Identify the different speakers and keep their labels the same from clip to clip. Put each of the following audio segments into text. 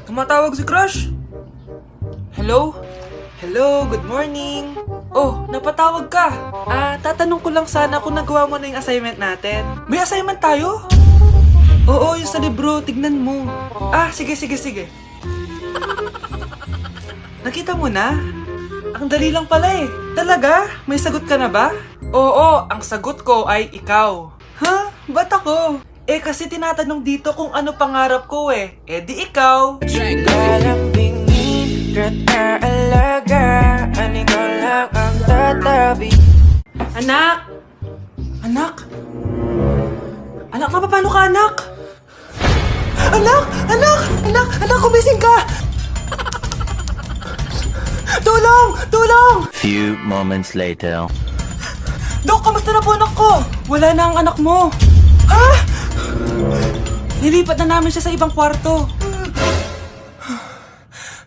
Speaker 1: Tumatawag si Crush. Hello? Hello, good morning. Oh, napatawag ka. Tatanong ko lang sana kung nagawa mo na yung assignment natin. May assignment tayo? Oo, yung sa libro, tignan mo. Sige. Nakita mo na? Ang dali lang pala eh. Talaga? May sagot ka na ba? Oo, ang sagot ko ay ikaw. Ha? Ba't ako? Kasi tinatanong dito kung ano pangarap ko eh. Di ikaw.
Speaker 2: Galambingin, kataalaga, ikaw lang ang tatabi.
Speaker 1: Anak! Anak? Anak, paano ka, anak? Anak, kumising ka! Tulong!
Speaker 3: Few moments later.
Speaker 1: Dok, kamusta na po anak ko? Wala na ang anak mo. Ha? Nilipat na namin siya sa ibang kwarto.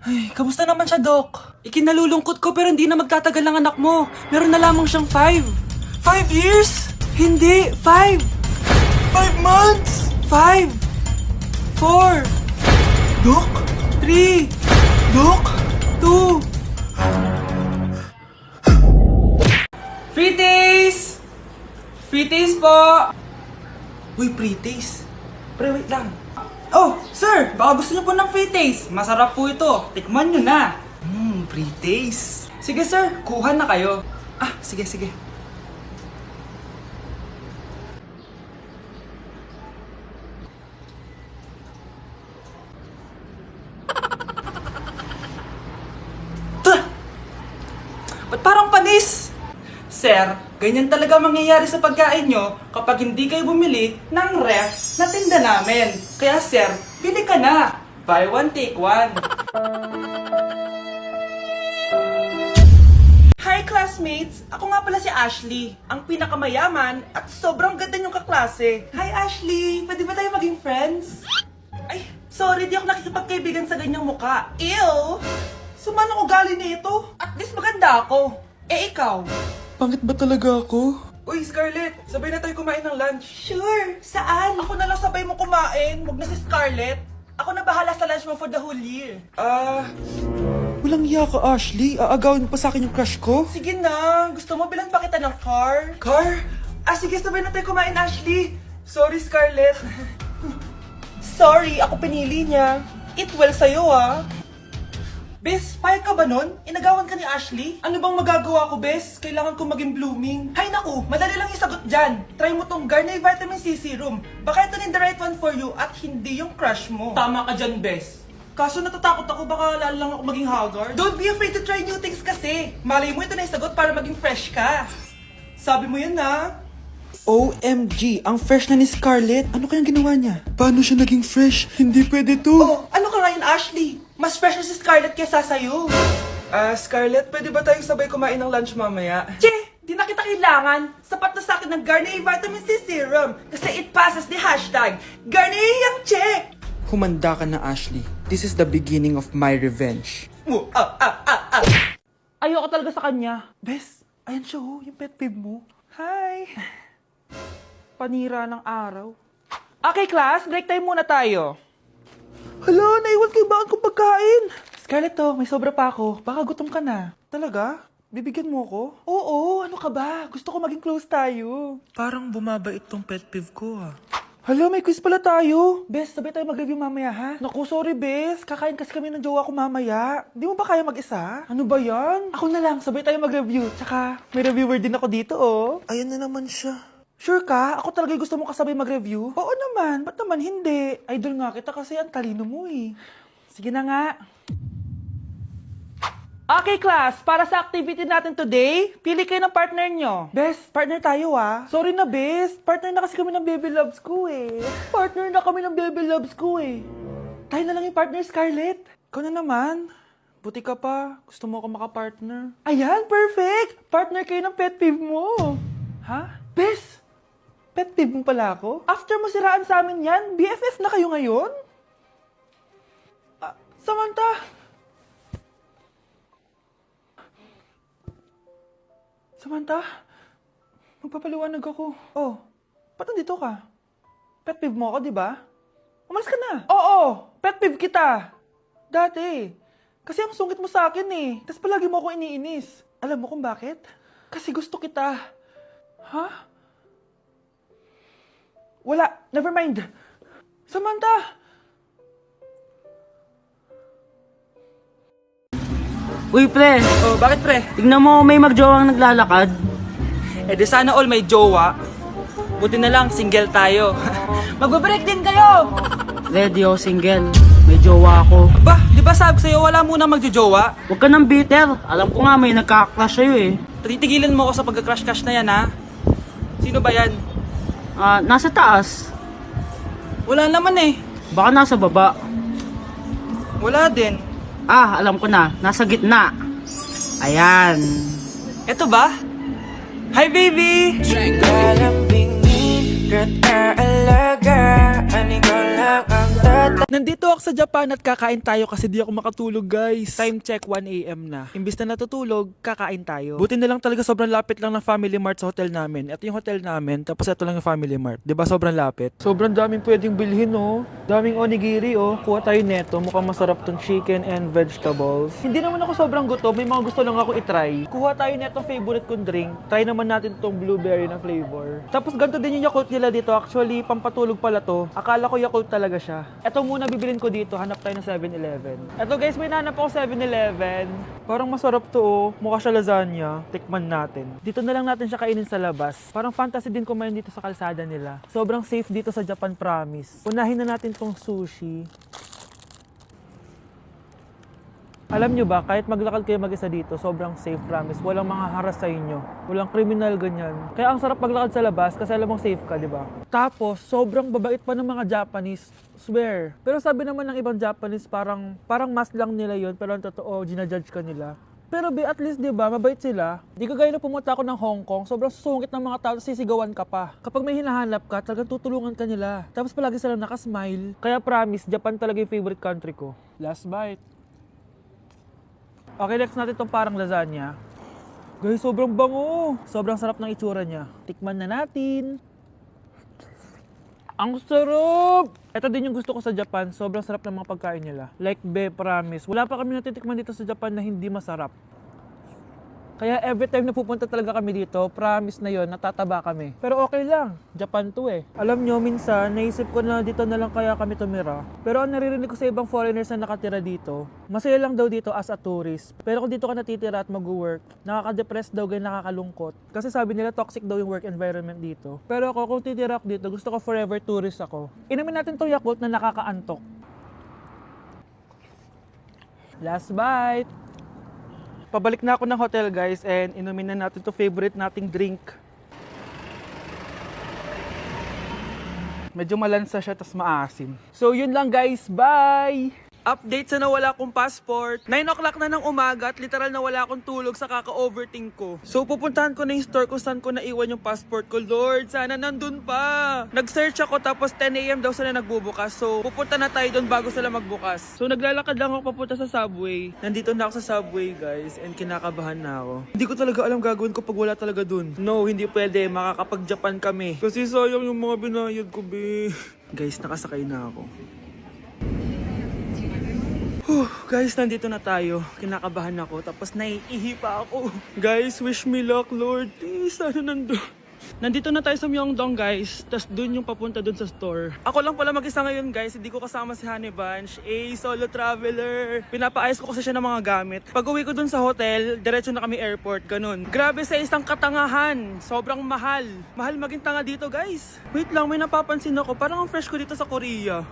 Speaker 1: Ay, kamusta naman siya, Dok? Ikinalulungkot ko pero hindi na magtatagal ang anak mo. Meron na lamang siyang 5. 5 years? Hindi, 5. 5 months? 5. 4. Dok? 3. Dok? 2. Free taste! Free taste po! Uy, free taste? Pre, wait lang. Oh, sir! Baka gusto niyo po ng free taste. Masarap po ito. Tikman niyo na. Free taste. Sige, sir. Kuha na kayo. Sige. Ba't parang panis? Sir, ganyan talaga mangyayari sa pagkain nyo kapag hindi kayo bumili ng ref na tinda namin. Kaya sir, bili ka na. Buy one, take one. Hi classmates! Ako nga pala si Ashley, ang pinakamayaman at sobrang ganda niyong kaklase. Hi Ashley! Pwede ba tayo maging friends? Ay, sorry, di ako nakikipagkaibigan sa ganyang muka. Ew! Sumanong ugali nito. At least maganda ako. Ikaw? Pangit ba talaga ako? Uy, Scarlett, sabay na tayo kumain ng lunch. Sure, saan? Ako na lang sabay mo kumain, wag na si Scarlett. Ako na bahala sa lunch mo for the whole year. Walang iya ka, Ashley. Aagawin pa sa akin yung crush ko. Sige na, gusto mo bilan pa kita ng car? Car? Sige, sabay na tayo kumain, Ashley. Sorry, Scarlett. Sorry, ako pinili niya. Eat well sa'yo, Bes, payag ka ba nun? Inagawan ka ni Ashley? Ano bang magagawa ko, Bes? Kailangan ko maging blooming. Hay naku, madali lang yung sagot dyan. Try mo tong Garnier Vitamin C Serum. Baka ito na the right one for you at hindi yung crush mo. Tama ka dyan, Bes. Kaso natatakot ako, baka lalo lang ako maging haggard. Don't be afraid to try new things kasi. Malay mo ito na yung sagot para maging fresh ka. Sabi mo yan, OMG, ang fresh na ni Scarlett. Ano kayang ginawa niya? Paano siya naging fresh? Hindi pwede to. Oh, ano ka ngayon, Ashley? Mas fresh na si Scarlett kesa sa'yo. Scarlett, pwede ba tayong sabay kumain ng lunch mamaya? Che! Di na kita kailangan. Sapat na sa akin ng Garnier Vitamin C Serum. Kasi it passes the hashtag Garnier yang check! Humanda ka na, Ashley. This is the beginning of my revenge. Ayoko talaga sa kanya. Bes, ayan siya yung pet peeve mo. Hi! Panira ng araw. Okay, class, break time muna tayo. Hala, naiwan kay bakit kong pagkain. Scarlett, may sobra pa ako. Baka gutom ka na. Talaga? Bibigyan mo ako? Oo, ano ka ba? Gusto ko maging close tayo. Parang bumabait tong pet peeve ko, Hala, may quiz pala tayo. Bes, sabay tayo mag-review mamaya, ha? Naku, sorry, Bes. Kakain kasi kami ng jowa ko mamaya. Di mo ba kaya mag-isa? Ano ba yan? Ako na lang, sabay tayo mag-review. Tsaka, may reviewer din ako dito, Ayan na naman siya. Sure ka? Ako talaga gusto mo kasabay mag-review? Oo naman, ba't naman hindi? Idol nga kita kasi ang talino mo Sige na nga. Okay class, para sa activity natin today, pili kayo ng partner nyo. Best, partner tayo Sorry na best, partner na kasi kami ng baby loves ko Partner na kami ng baby loves ko Tayo na lang yung partner, Scarlett. Ikaw na naman. Buti ka pa, gusto mo ako makapartner. Ayan, perfect! Partner kayo ng pet peeve mo. Ha? Best! Pet peeve mo pala ako? After mo siraan sa amin yan, BFF na kayo ngayon? Samantha! Samantha? Magpapaliwanag ako. Oh, ba't nandito ka? Pet peeve mo ako, di ba? Umalis ka na. Oo, pet
Speaker 4: Kinampiv kita. Dati. Kasi ang sungit mo sa akin eh. Tapos palagi mo ako iniinis. Alam mo kung bakit? Kasi gusto kita. Ha? Wala. Never mind. Samantha!
Speaker 5: Uy, pre,
Speaker 4: Oh, bakit pre?
Speaker 5: tignan mo may magjowang naglalakad.
Speaker 4: Eh di sana all may jowa. Buti na lang, single tayo. Magbe-break din kayo!
Speaker 5: Ready ako single. May jowa ako.
Speaker 4: Ba, di ba sabi sa'yo wala muna magjojowa?
Speaker 5: Huwag ka nang bitter. Alam ko nga may nagkakrush sa'yo eh.
Speaker 4: Titigilan mo ako sa pagka-crush-crush na yan ha? Sino ba yan?
Speaker 5: Nasa taas.
Speaker 4: Wala naman eh.
Speaker 5: Baka nasa baba.
Speaker 4: Wala din.
Speaker 5: Alam ko na. Nasa gitna. Ayan.
Speaker 4: Eto ba? Hi baby!
Speaker 2: Lalambing alaga, ani ko lang ang
Speaker 4: Nandito ako sa Japan at kakain tayo kasi di ako makatulog guys. Time check 1 AM na. Imbis na natutulog, kakain tayo. Buti na lang talaga sobrang lapit lang ng Family Mart sa hotel namin. Ito yung hotel namin, tapos ito lang yung Family Mart. Diba sobrang lapit? Sobrang daming pwedeng bilhin oh. Daming onigiri oh. Kuha tayo neto, mukhang masarap tong chicken and vegetables. Hindi naman ako sobrang gutom, may mga gusto lang ako itry. Kuha tayo netong favorite kong drink. Try naman natin tong blueberry na flavor. Tapos ganito din yung Yakult nila dito. Actually, pampatulog pala to. Akala ko Yakult talaga siya. Ito muna bibilin ko dito. Hanap tayo ng 7-Eleven. Ito guys, may nahanap ako 7-Eleven. Parang masarap to oh. Mukha siya lasagna. Tikman natin. Dito na lang natin siya kainin sa labas. Parang fantasy din kumain dito sa kalsada nila. Sobrang safe dito sa Japan, promise. Unahin na natin tong sushi. Alam nyo ba, kahit maglakad kayo mag-isa dito, sobrang safe, promise. Walang mga haras sa inyo. Walang kriminal, ganyan. Kaya ang sarap maglakad sa labas kasi alam mong safe ka, di ba? Tapos, sobrang babait pa ng mga Japanese. Swear. Pero sabi naman ng ibang Japanese, parang mas lang nila yon, pero ang totoo, ginajudge ka nila. Pero at least, di ba, mabait sila. Di ka gaya na pumunta ako ng Hong Kong, sobrang sungit ng mga tao, sisigawan ka pa. Kapag may hinahanap ka, talagang tutulungan ka nila. Tapos palagi sila nakasmile. Kaya promise, Japan talaga yung favorite country ko. Last bite. Okay, next natin itong parang lasagna. Guys, sobrang bango. Sobrang sarap ng itsura niya. Tikman na natin. Ang sarap! Ito din yung gusto ko sa Japan. Sobrang sarap ng mga pagkain nila. Like, promise. Wala pa kami natitikman dito sa Japan na hindi masarap. Kaya every time na pupunta talaga kami dito, promise na yon, natataba kami. Pero okay lang, Japan to eh. Alam nyo, minsan, naisip ko na dito na lang kaya kami tumira. Pero ang naririnig ko sa ibang foreigners na nakatira dito, masaya lang daw dito as a tourist. Pero kung dito ka natitira at mag-work, nakaka-depress daw, ganyan nakakalungkot. Kasi sabi nila toxic daw yung work environment dito. Pero ako, kung titira ako dito, gusto ko forever tourist ako. Inumin natin to Yakult na nakakaantok. Last bite! Pabalik na ako ng hotel guys and inumin na natin to favorite nating drink. Medyo malansa siya tas maasim. So yun lang guys, bye! Update sa nawala kong passport. 9 o'clock na ng umaga at literal na wala akong tulog sa kaka-overthink ko. So pupuntahan ko na yung store kung saan ko naiwan yung passport ko. Lord, sana nandun pa. Nag-search ako tapos 10 AM daw sila nagbubukas. So pupunta na tayo doon bago sila magbukas. So naglalakad lang ako papunta sa subway. Nandito na ako sa subway guys and kinakabahan na ako. Hindi ko talaga alam gagawin ko pag wala talaga doon. No, hindi pwede. Makakapag-Japan kami. Kasi sayang yung mga binayad ko, be. Guys, nakasakay na ako. Guys, nandito na tayo. Kinakabahan ako. Tapos naiihi pa ako. Guys, wish me luck, Lord. Please, sana nandun. Nandito na tayo sa Myeongdong, guys. Tapos dun yung papunta dun sa store. Ako lang pala mag-isa ngayon, guys. Hindi ko kasama si Honey Bunch. Solo traveler. Pinapaayos ko kasi siya ng mga gamit. Pag uwi ko dun sa hotel, diretso na kami airport. Ganun. Grabe sa isang katangahan. Sobrang mahal. Mahal maging tanga dito, guys. Wait lang, may napapansin ako. Parang ang fresh ko dito sa Korea.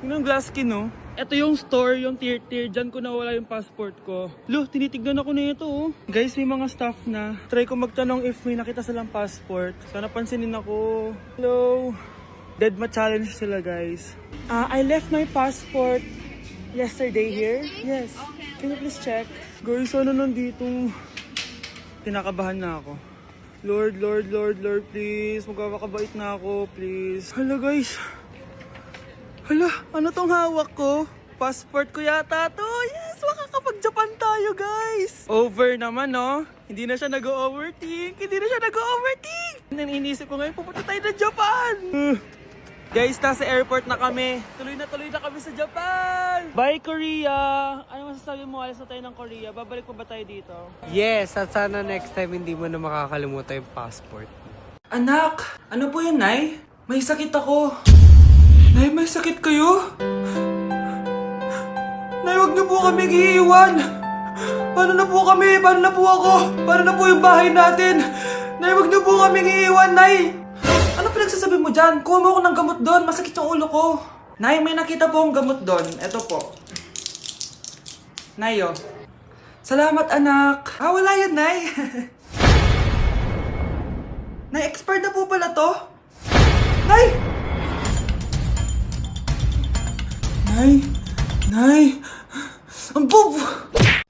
Speaker 4: Yung glass skin, no? Ito yung store, yung tier. Diyan ko nawala yung passport ko. Lo, tinitignan ako na ito, oh. Guys, may mga staff na. Try ko magtanong if may nakita silang passport. Sana pansinin ako. Hello? Deadma challenge sila, guys. I left my passport yesterday here. Yes. Can you please check? Guys, ano nandito? Tinakabahan na ako. Lord, please. Magkakabait na ako, please. Hala, guys. Hala, ano tong hawak ko? Passport ko yata to. Yes, makakapag-Japan tayo, guys. Over naman, no? Hindi na siya nag-overthink. Inisip ko ngayon, pupunta tayo ng Japan. Guys, nasa airport na kami. Tuloy na kami sa Japan! Bye, Korea! Ano masasabi mo? Alis na tayo ng Korea. Babalik pa ba tayo dito?
Speaker 6: Yes, at sana next time hindi mo na makakalimutan yung passport.
Speaker 1: Anak, ano po yun, Nay? May sakit ako. Nay, may sakit kayo? Nay, wag niyo po kami iiwan. Paano na po kami? Paano na po ako? Paano na po yung bahay natin? Nay, wag niyo po kami iiwan, Nay. Ano pinagsasabi mo dyan? Kuha mo ako ng gamot doon. Masakit yung ulo ko. Nay, may nakita po akong gamot doon. Ito po. Nay, oh. Salamat, anak. Ah, wala yan, Nay. Nay, expired na po pala to. Nay! Nay! Nay! Ang bobo!